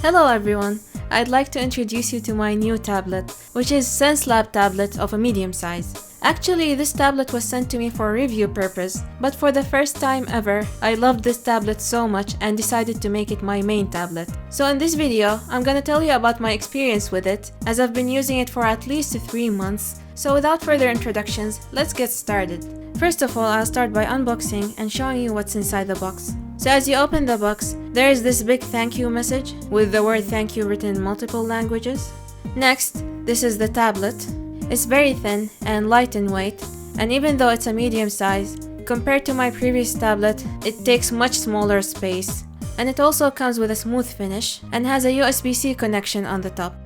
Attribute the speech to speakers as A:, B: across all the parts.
A: Hello everyone! I'd like to introduce you to my new tablet, which is Xencelabs tablet of a medium size. Actually, this tablet was sent to me for review purpose, but for the first time ever, I loved this tablet so much and decided to make it my main tablet. So in this video, I'm gonna tell you about my experience with it, as I've been using it for at least 3 months. So without further introductions, let's get started. First of all, I'll start by unboxing and showing you what's inside the box. So as you open the box, there is this big thank you message with the word thank you written in multiple languages. Next, this is the tablet. It's very thin and light in weight, and even though it's a medium size, compared to my previous tablet, it takes much smaller space. And it also comes with a smooth finish and has a USB-C connection on the top.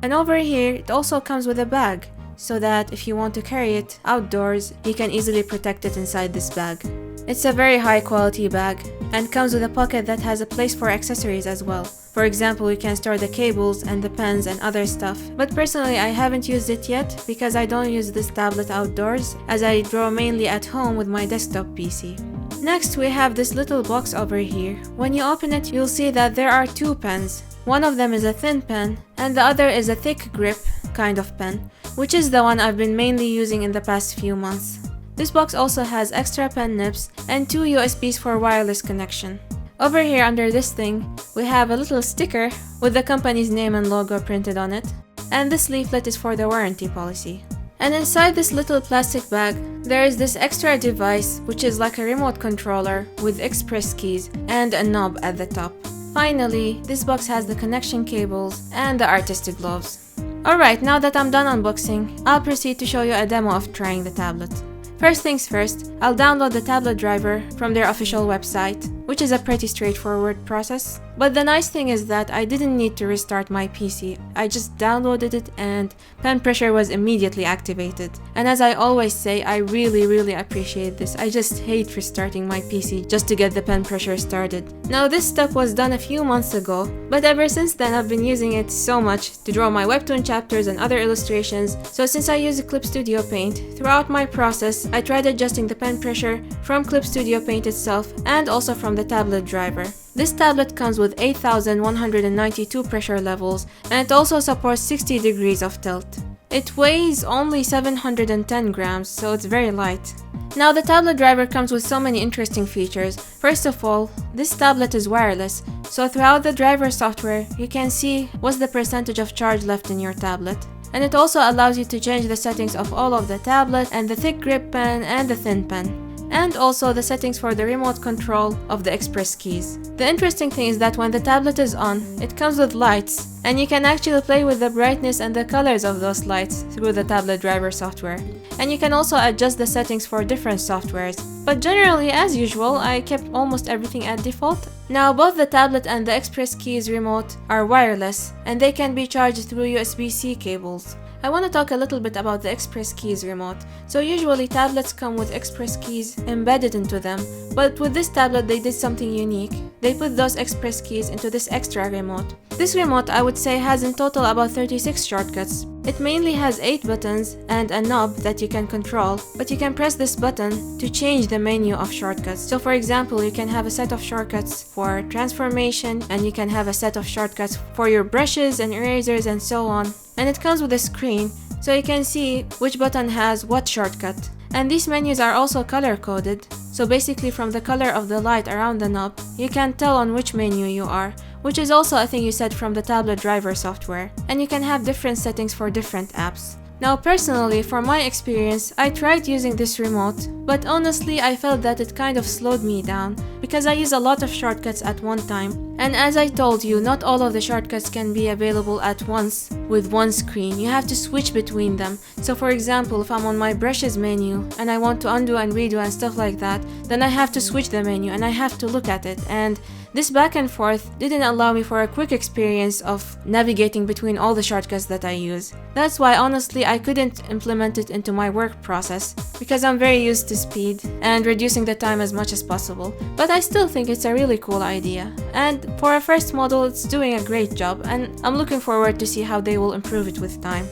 A: And over here, it also comes with a bag, so that if you want to carry it outdoors, you can easily protect it inside this bag. It's a very high quality bag and comes with a pocket that has a place for accessories as well. For example, you can store the cables and the pens and other stuff. But personally, I haven't used it yet because I don't use this tablet outdoors, as I draw mainly at home with my desktop PC. Next, we have this little box over here. When you open it, you'll see that there are 2 pens. One of them is a thin pen and the other is a thick grip kind of pen, which is the one I've been mainly using in the past few months. This box also has extra pen nibs and 2 USBs for wireless connection. Over here under this thing, we have a little sticker with the company's name and logo printed on it, and this leaflet is for the warranty policy. And inside this little plastic bag, there is this extra device which is like a remote controller with express keys and a knob at the top. Finally, this box has the connection cables and the artistic gloves. Alright, now that I'm done unboxing, I'll proceed to show you a demo of trying the tablet. First things first, I'll download the tablet driver from their official website, which is a pretty straightforward process. But the nice thing is that I didn't need to restart my PC. I just downloaded it and pen pressure was immediately activated. And as I always say, I really appreciate this. I just hate restarting my PC just to get the pen pressure started. Now this step was done a few months ago, but ever since then I've been using it so much to draw my Webtoon chapters and other illustrations. So since I use Clip Studio Paint, throughout my process I tried adjusting the pen pressure from Clip Studio Paint itself and also from the tablet driver. This tablet comes with 8,192 pressure levels and it also supports 60 degrees of tilt. It weighs only 710 grams, so it's very light. Now the tablet driver comes with so many interesting features. First of all, this tablet is wireless, so throughout the driver software you can see what's the percentage of charge left in your tablet. And it also allows you to change the settings of all of the tablet and the thick grip pen and the thin pen. And also the settings for the remote control of the express keys. The interesting thing is that when the tablet is on, it comes with lights, and you can actually play with the brightness and the colors of those lights through the tablet driver software. And you can also adjust the settings for different softwares. But generally, as usual, I kept almost everything at default. Now both the tablet and the express keys remote are wireless, and they can be charged through USB-C cables. I want to talk a little bit about the express keys remote. So usually tablets come with express keys embedded into them, but with this tablet they did something unique. They put those express keys into this extra remote. This remote I would say has in total about 36 shortcuts. It mainly has 8 buttons and a knob that you can control, but you can press this button to change the menu of shortcuts. So for example, you can have a set of shortcuts for transformation, and you can have a set of shortcuts for your brushes and erasers and so on. And it comes with a screen, so you can see which button has what shortcut. And these menus are also color coded, so basically from the color of the light around the knob, you can tell on which menu you are, which is also a thing you set from the tablet driver software. And you can have different settings for different apps. Now personally, for my experience, I tried using this remote, but honestly I felt that it kind of slowed me down because I use a lot of shortcuts at one time. And as I told you, not all of the shortcuts can be available at once with one screen. You have to switch between them. So for example, if I'm on my brushes menu and I want to undo and redo and stuff like that, then I have to switch the menu and I have to look at it. And this back and forth didn't allow me for a quick experience of navigating between all the shortcuts that I use. That's why honestly I couldn't implement it into my work process because I'm very used to speed and reducing the time as much as possible. But I still think it's a really cool idea. And for a first model, it's doing a great job, and I'm looking forward to see how they will improve it with time.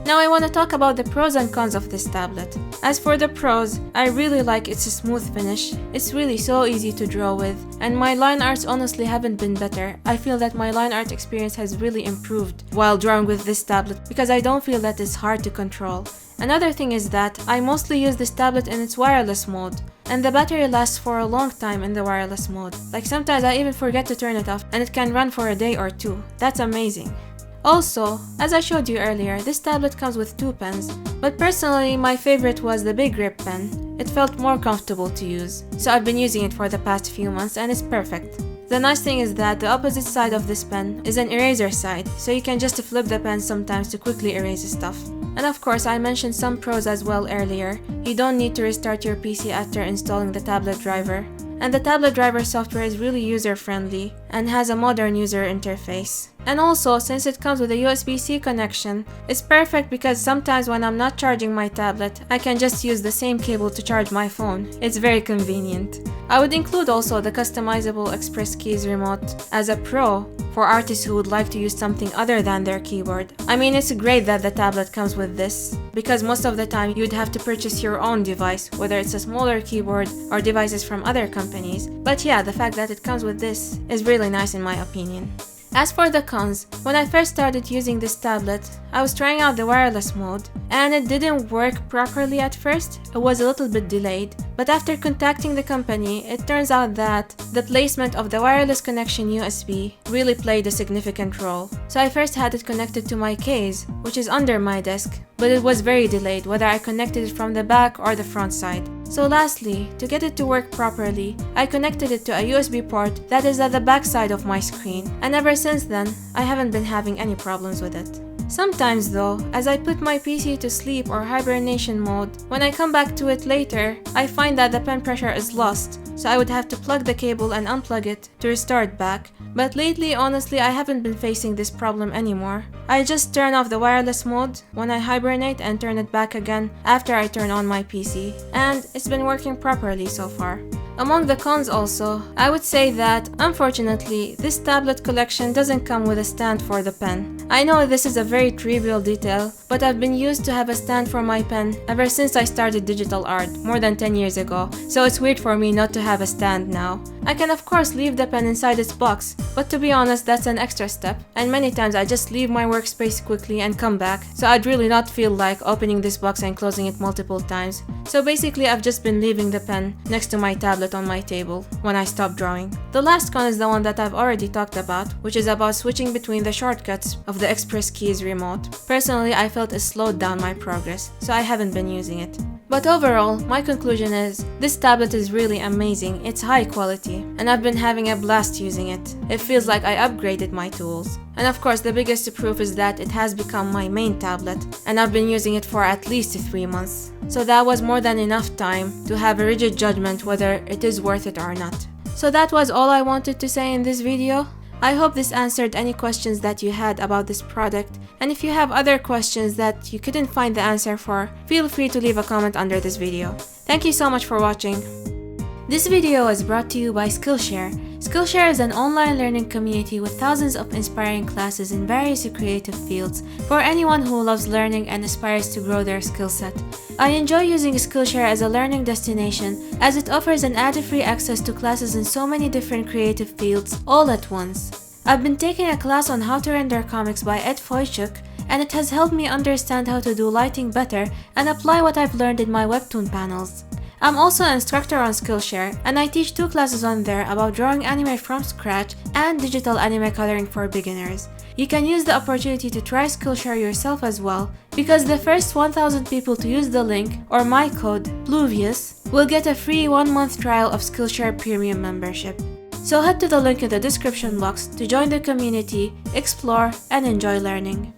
A: Now I want to talk about the pros and cons of this tablet. As for the pros, I really like its smooth finish. It's really so easy to draw with, and my line arts honestly haven't been better. I feel that my line art experience has really improved while drawing with this tablet because I don't feel that it's hard to control. Another thing is that I mostly use this tablet in its wireless mode, and the battery lasts for a long time in the wireless mode. Like sometimes I even forget to turn it off and it can run for a day or two. That's amazing. Also, as I showed you earlier, this tablet comes with 2 pens, but personally my favorite was the big grip pen. It felt more comfortable to use, so I've been using it for the past few months and it's perfect. The nice thing is that the opposite side of this pen is an eraser side, so you can just flip the pen sometimes to quickly erase stuff. And of course, I mentioned some pros as well earlier. You don't need to restart your PC after installing the tablet driver. And the tablet driver software is really user-friendly and has a modern user interface. And also, since it comes with a USB-C connection, it's perfect because sometimes when I'm not charging my tablet, I can just use the same cable to charge my phone. It's very convenient. I would include also the customizable Express Keys remote as a pro for artists who would like to use something other than their keyboard. I mean, it's great that the tablet comes with this, because most of the time you'd have to purchase your own device, whether it's a smaller keyboard or devices from other companies. But yeah, the fact that it comes with this is really nice in my opinion. As for the cons, when I first started using this tablet, I was trying out the wireless mode, and it didn't work properly at first. It was a little bit delayed, but after contacting the company, it turns out that the placement of the wireless connection USB really played a significant role. So I first had it connected to my case, which is under my desk, but it was very delayed whether I connected it from the back or the front side. So lastly, to get it to work properly, I connected it to a USB port that is at the back side of my screen, and ever since then, I haven't been having any problems with it. Sometimes though, as I put my PC to sleep or hibernation mode, when I come back to it later, I find that the pen pressure is lost, so I would have to plug the cable and unplug it to restore it back. But lately, honestly, I haven't been facing this problem anymore. I just turn off the wireless mode when I hibernate and turn it back again after I turn on my PC, and it's been working properly so far. Among the cons also, I would say that, unfortunately, this tablet collection doesn't come with a stand for the pen. I know this is a very trivial detail, but I've been used to have a stand for my pen ever since I started digital art, more than 10 years ago, so it's weird for me not to have a stand now. I can of course leave the pen inside its box, but to be honest, that's an extra step, and many times I just leave my workspace quickly and come back, so I'd really not feel like opening this box and closing it multiple times. So basically, I've just been leaving the pen next to my tablet on my table when I stop drawing. The last con is the one that I've already talked about, which is about switching between the shortcuts of the Express Keys remote. Personally, I felt it slowed down my progress, so I haven't been using it. But overall, my conclusion is, this tablet is really amazing, it's high quality, and I've been having a blast using it. It feels like I upgraded my tools. And of course, the biggest proof is that it has become my main tablet, and I've been using it for at least 3 months. So that was more than enough time to have a rigid judgment whether it is worth it or not. So that was all I wanted to say in this video. I hope this answered any questions that you had about this product, and if you have other questions that you couldn't find the answer for, feel free to leave a comment under this video. Thank you so much for watching. This video is brought to you by Skillshare. Skillshare is an online learning community with thousands of inspiring classes in various creative fields for anyone who loves learning and aspires to grow their skill set. I enjoy using Skillshare as a learning destination as it offers an ad-free access to classes in so many different creative fields all at once. I've been taking a class on how to render comics by Ed Foychuk, and it has helped me understand how to do lighting better and apply what I've learned in my Webtoon panels. I'm also an instructor on Skillshare, and I teach 2 classes on there about drawing anime from scratch and digital anime coloring for beginners. You can use the opportunity to try Skillshare yourself as well, because the first 1,000 people to use the link or my code Pluvias will get a free 1-month trial of Skillshare Premium membership. So head to the link in the description box to join the community, explore, and enjoy learning.